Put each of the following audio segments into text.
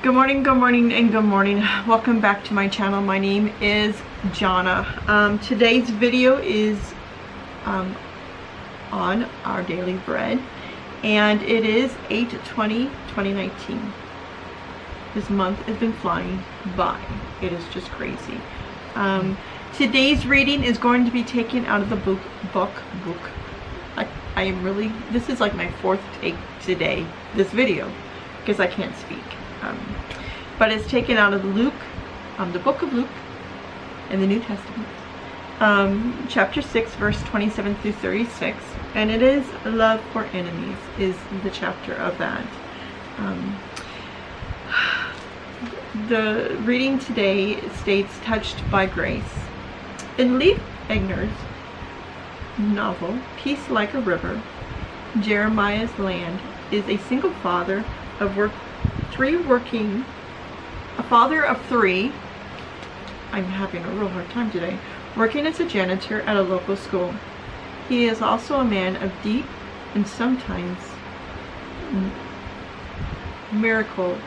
Good morning, and good morning. Welcome back to my channel. My name is Jana. Today's video is on our daily bread, and it is 8/20/2019. This month has been flying by. It is just crazy. Today's reading is going to be taken out of the book. I am really, this is like my fourth take today, this video, because I can't speak. But it's taken out of Luke, the book of Luke in the New Testament, chapter 6, verse 27 through 36, and it is love for enemies is the chapter of that. The reading today states, touched by grace. In Lee Egner's novel, Peace Like a River, Jeremiah's land is a single father of a father of three, I'm having a real hard time today, working as a janitor at a local school. He is also a man of deep and sometimes miracles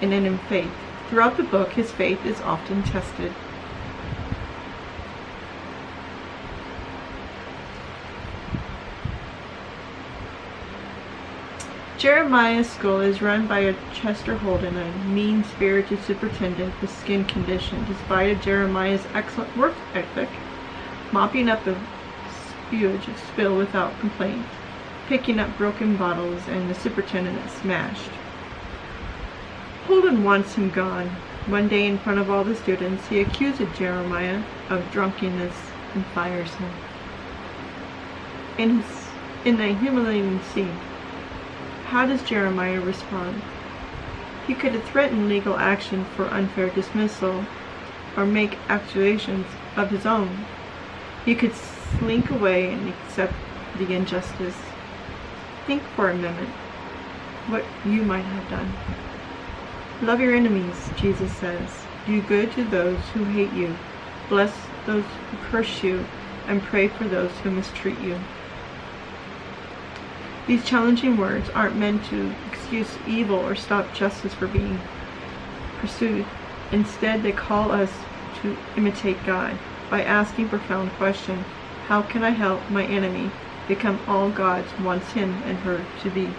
and in faith. Throughout the book, his faith is often tested. Jeremiah's school is run by a Chester Holden, a mean-spirited superintendent with skin condition. Despite Jeremiah's excellent work ethic, mopping up the spewage spill without complaint, picking up broken bottles, and the superintendent is smashed. Holden wants him gone. One day, in front of all the students, he accuses Jeremiah of drunkenness and fires him. In a humiliating scene, how does Jeremiah respond? He could have threatened legal action for unfair dismissal or make accusations of his own. He could slink away and accept the injustice. Think for a minute what you might have done. Love your enemies, Jesus says. Do good to those who hate you. Bless those who curse you, and pray for those who mistreat you. These challenging words aren't meant to excuse evil or stop justice from being pursued. Instead, they call us to imitate God by asking profound questions. How can I help my enemy become all God wants him and her to be?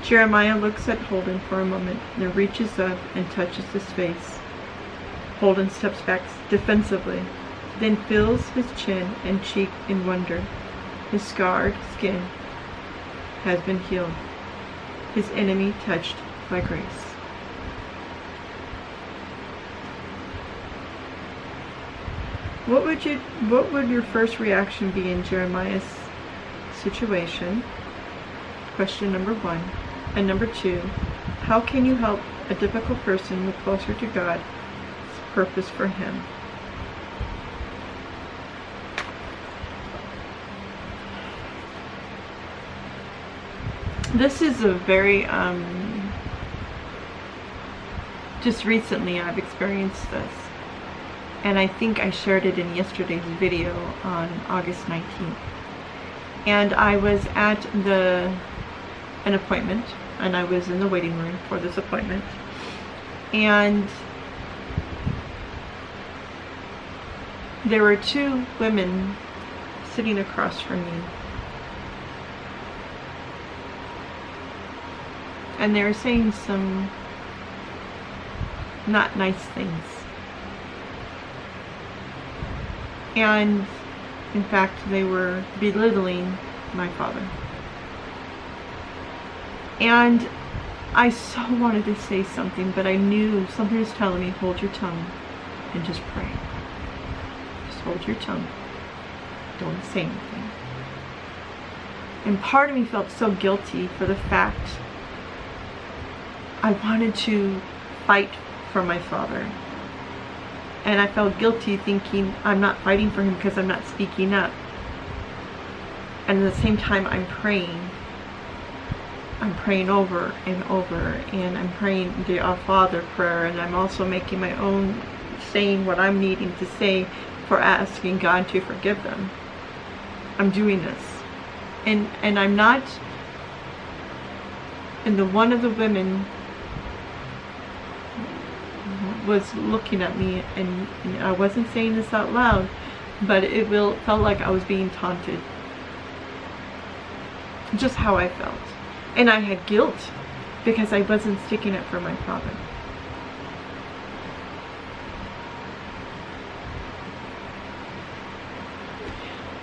Jeremiah looks at Holden for a moment, then reaches up and touches his face. Holden steps back defensively, then feels his chin and cheek in wonder. His scarred skin has been healed. His enemy touched by grace. What would your first reaction be in Jeremiah's situation? Question number 1. And number 2, how can you help a difficult person move closer to God's purpose for him? This is a very, just recently I've experienced this. And I think I shared it in yesterday's video on August 19th. And I was at an appointment, and I was in the waiting room for this appointment. And there were 2 women sitting across from me. And they were saying some not nice things. And in fact, they were belittling my father. And I so wanted to say something, but I knew something was telling me, hold your tongue and just pray. Just hold your tongue. Don't say anything. And part of me felt so guilty for the fact I wanted to fight for my father. And I felt guilty thinking I'm not fighting for him because I'm not speaking up. And at the same time, I'm praying. I'm praying over and over, and I'm praying the Our Father prayer, and I'm also making my own, saying what I'm needing to say for asking God to forgive them. I'm doing this. And I'm not, and one of the women was looking at me, and I wasn't saying this out loud, but it felt like I was being taunted. Just how I felt. And I had guilt because I wasn't sticking up for my father.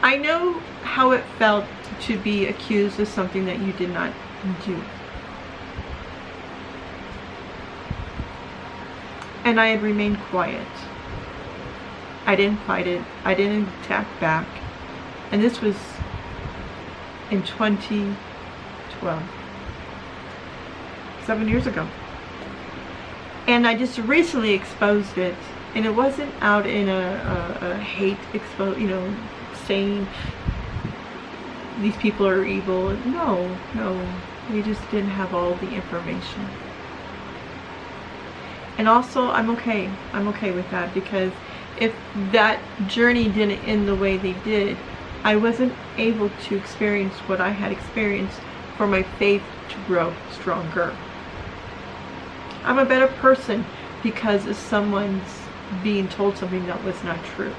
I know how it felt to be accused of something that you did not do. And I had remained quiet. I didn't fight it. I didn't attack back. And this was in 2012. 7 years ago. And I just recently exposed it. And it wasn't out in a hate saying these people are evil. No. We just didn't have all the information. And also, I'm okay with that, because if that journey didn't end the way they did, I wasn't able to experience what I had experienced for my faith to grow stronger. I'm a better person because of someone's being told something that was not true.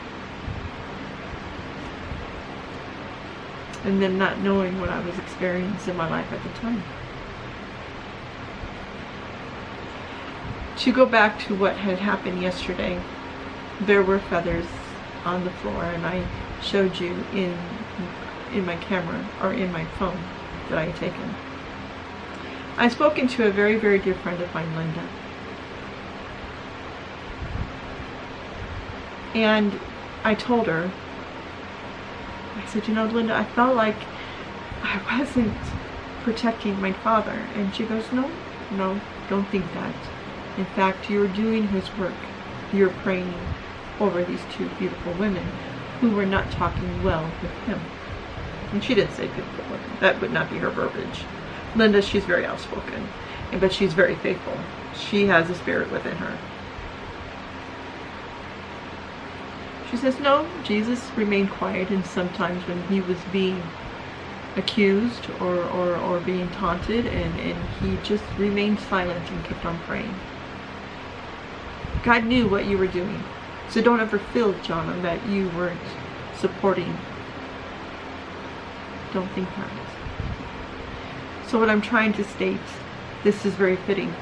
And then not knowing what I was experiencing in my life at the time. To go back to what had happened yesterday, there were feathers on the floor, and I showed you in my camera, or in my phone, that I had taken. I've spoken to a very, very dear friend of mine, Linda. And I told her, I said, Linda, I felt like I wasn't protecting my father. And she goes, no, don't think that. In fact, you're doing his work. You're praying over these two beautiful women who were not talking well with him. And she didn't say beautiful women. That would not be her verbiage. Linda, she's very outspoken, but she's very faithful. She has a spirit within her. She says, no, Jesus remained quiet, and sometimes when he was being accused or being taunted, and he just remained silent and kept on praying. God knew what you were doing. So don't ever feel, Jonna, that you weren't supporting. Don't think that. So what I'm trying to state, this is very fitting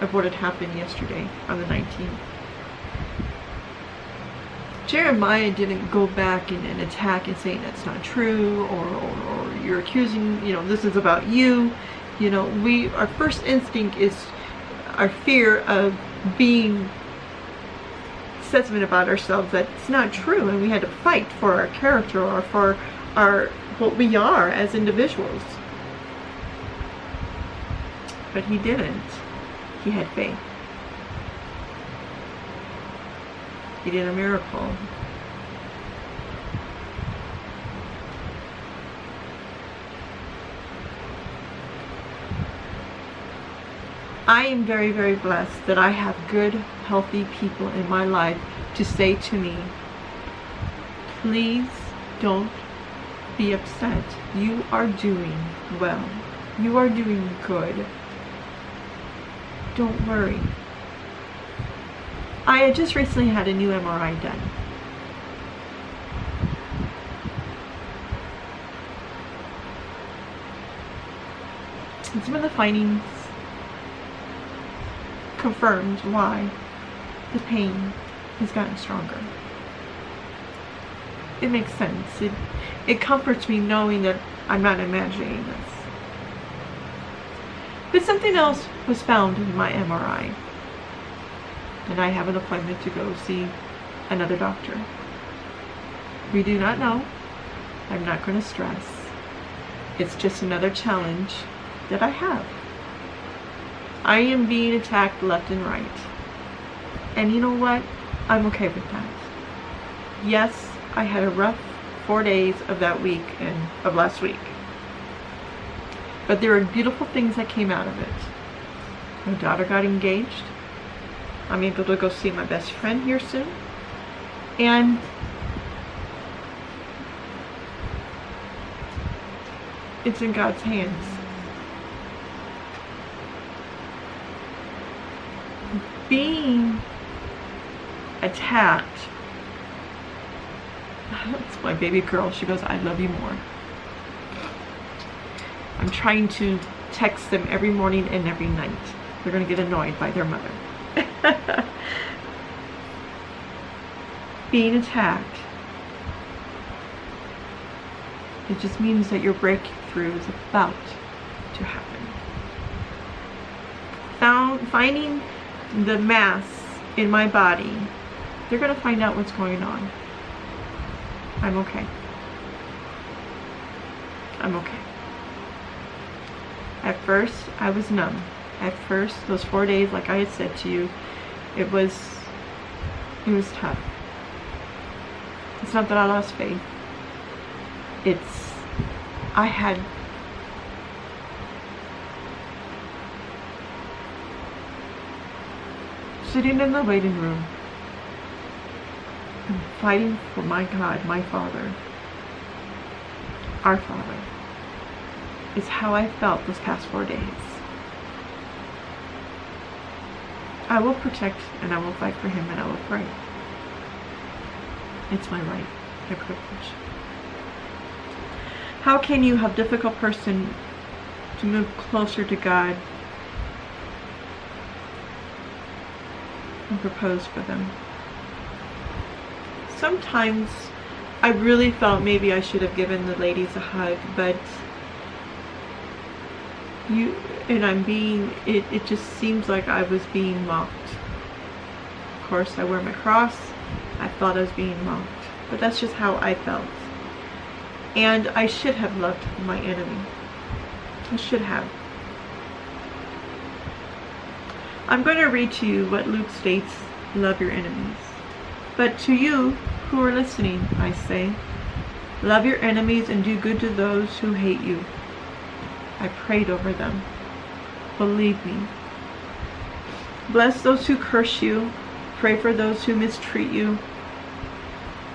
of what had happened yesterday on the 19th. Jeremiah didn't go back and attack and say that's not true, or you're accusing, this is about you. Our first instinct is our fear of being sentiment about ourselves that it's not true, and we had to fight for our character or for what we are as individuals. But he didn't. He had faith. He did a miracle. I am very, very blessed that I have good, healthy people in my life to say to me, please don't be upset. You are doing well. You are doing good. Don't worry. I had just recently had a new MRI done. And some of the findings confirmed why the pain has gotten stronger. It makes sense. It comforts me knowing that I'm not imagining this. But something else was found in my MRI. And I have an appointment to go see another doctor. We do not know. I'm not going to stress. It's just another challenge that I have. I am being attacked left and right. And you know what? I'm okay with that. Yes, I had a rough 4 days of that week and of last week. But there are beautiful things that came out of it. My daughter got engaged. I'm able to go see my best friend here soon. And it's in God's hands. being attacked. That's my baby girl. She goes, I love you more. I'm trying to text them every morning and every night. They're going to get annoyed by their mother. Being attacked, it just means that your breakthrough is about to happen. Finding the mass in my body, they're going to find out what's going on. I'm okay. I'm okay. At first, I was numb. At first, those 4 days, like I had said to you, it was tough. It's not that I lost faith. I had sitting in the waiting room and fighting for my God, my Father, our Father, is how I felt those past 4 days. I will protect and I will fight for him and I will pray. It's my right, my privilege. How can you help a difficult person to move closer to God and propose for them? Sometimes I really felt maybe I should have given the ladies a hug, but it just seems like I was being mocked. Of course, I wear my cross. I thought I was being mocked, but that's just how I felt. And I should have loved my enemy. I should have. I'm going to read to you what Luke states, love your enemies. But to you who are listening, I say, love your enemies and do good to those who hate you. I prayed over them. Believe me. Bless those who curse you. Pray for those who mistreat you.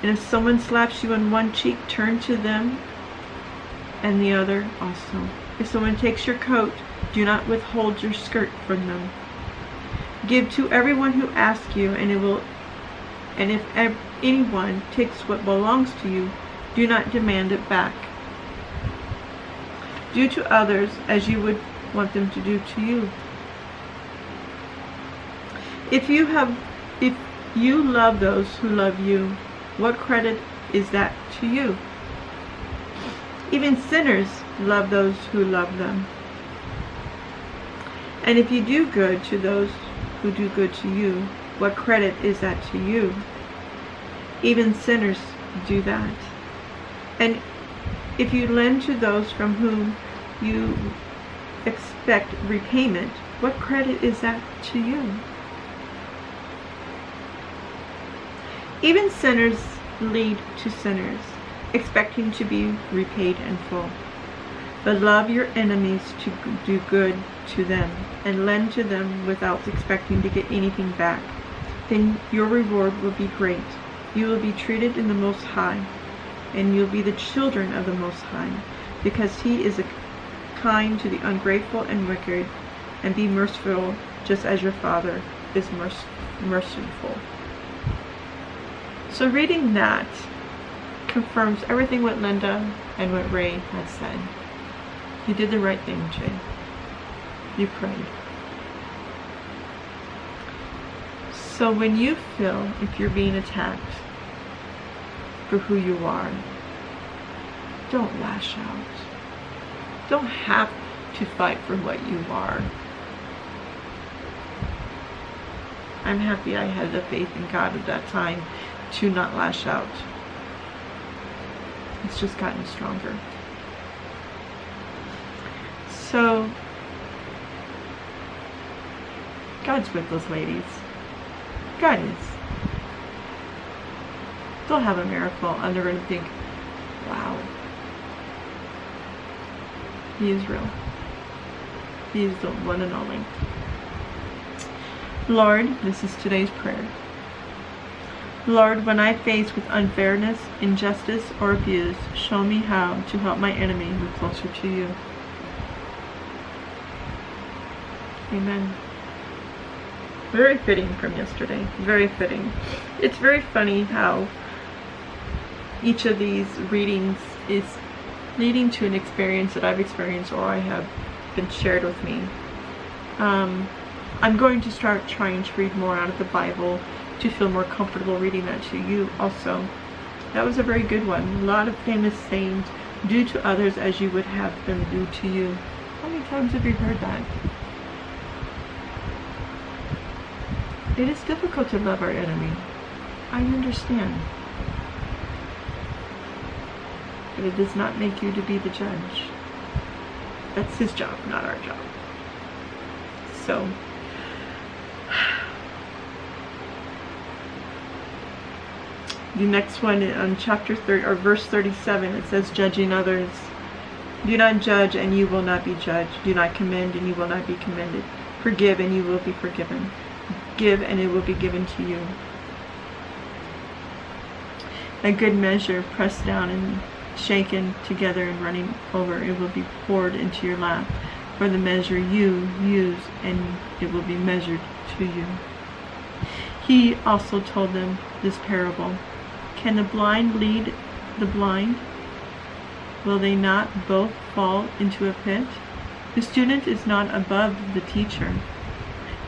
And if someone slaps you on one cheek, turn to them and the other also. If someone takes your coat, do not withhold your skirt from them. Give to everyone who asks you, and if anyone takes what belongs to you, do not demand it back. Do to others as you would want them to do to you. If you love those who love you, what credit is that to you? Even sinners love those who love them. And if you do good to those who do good to you, what credit is that to you? Even sinners do that. And if you lend to those from whom you expect repayment, what credit is that to you? Even sinners lead to sinners, expecting to be repaid in full. But love your enemies, to do good to them, and lend to them without expecting to get anything back. Then your reward will be great. You will be treated in the Most High, and you'll be the children of the Most High, because He is kind to the ungrateful and wicked, and be merciful just as your Father is merciful. So reading that confirms everything what Linda and what Ray had said. You did the right thing, Jay. You prayed. So when you feel if you're being attacked for who you are, don't lash out. Don't have to fight for what you are. I'm happy I had the faith in God at that time to not lash out. It's just gotten stronger. So, God's with those ladies. God is. They'll have a miracle and they're going to think, wow, He is real. He is the one and only. Lord, this is today's prayer. Lord, when I face with unfairness, injustice, or abuse, show me how to help my enemy move closer to you. Amen. Very fitting from yesterday. Very fitting. It's very funny how each of these readings is leading to an experience that I've experienced or I have been shared with me. I'm going to start trying to read more out of the Bible to feel more comfortable reading that to you also. That was a very good one. A lot of famous sayings, do to others as you would have them do to you. How many times have you heard that? It is difficult to love our enemy. I understand. But it does not make you to be the judge. That's his job, not our job. So, the next one on chapter 30 or verse 37, it says, judging others. Do not judge and you will not be judged. Do not commend and you will not be commended. Forgive and you will be forgiven. Give and it will be given to you. A good measure, pressed down and shaken together and running over, it will be poured into your lap. For the measure you use, and it will be measured to you. He also told them this parable. Can the blind lead the blind? Will they not both fall into a pit? The student is not above the teacher,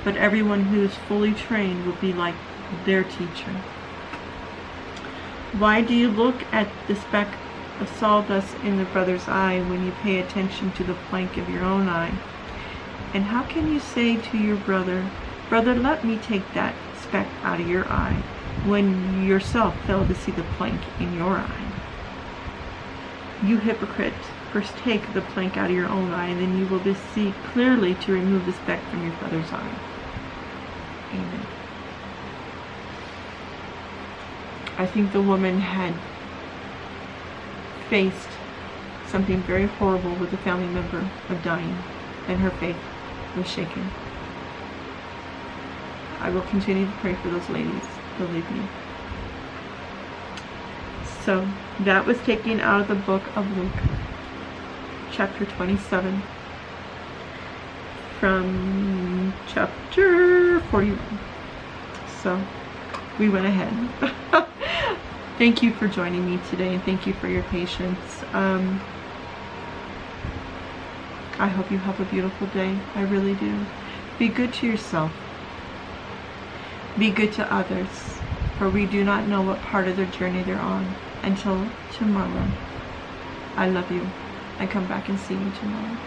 but everyone who is fully trained will be like their teacher. Why do you look at the speck of sawdust in the brother's eye when you pay attention to the plank of your own eye? And how can you say to your brother, brother, let me take that speck out of your eye, when you yourself fail to see the plank in your eye? You hypocrite, first take the plank out of your own eye, and then you will see clearly to remove the speck from your brother's eye. Amen. I think the woman had faced something very horrible with a family member of dying, and her faith was shaken. I will continue to pray for those ladies, believe me. So, that was taken out of the book of Luke, chapter 27, from chapter 41. So, we went ahead. Thank you for joining me today, and thank you for your patience. I hope you have a beautiful day. I really do. Be good to yourself. Be good to others, for we do not know what part of their journey they're on until tomorrow. I love you. And come back and see you tomorrow.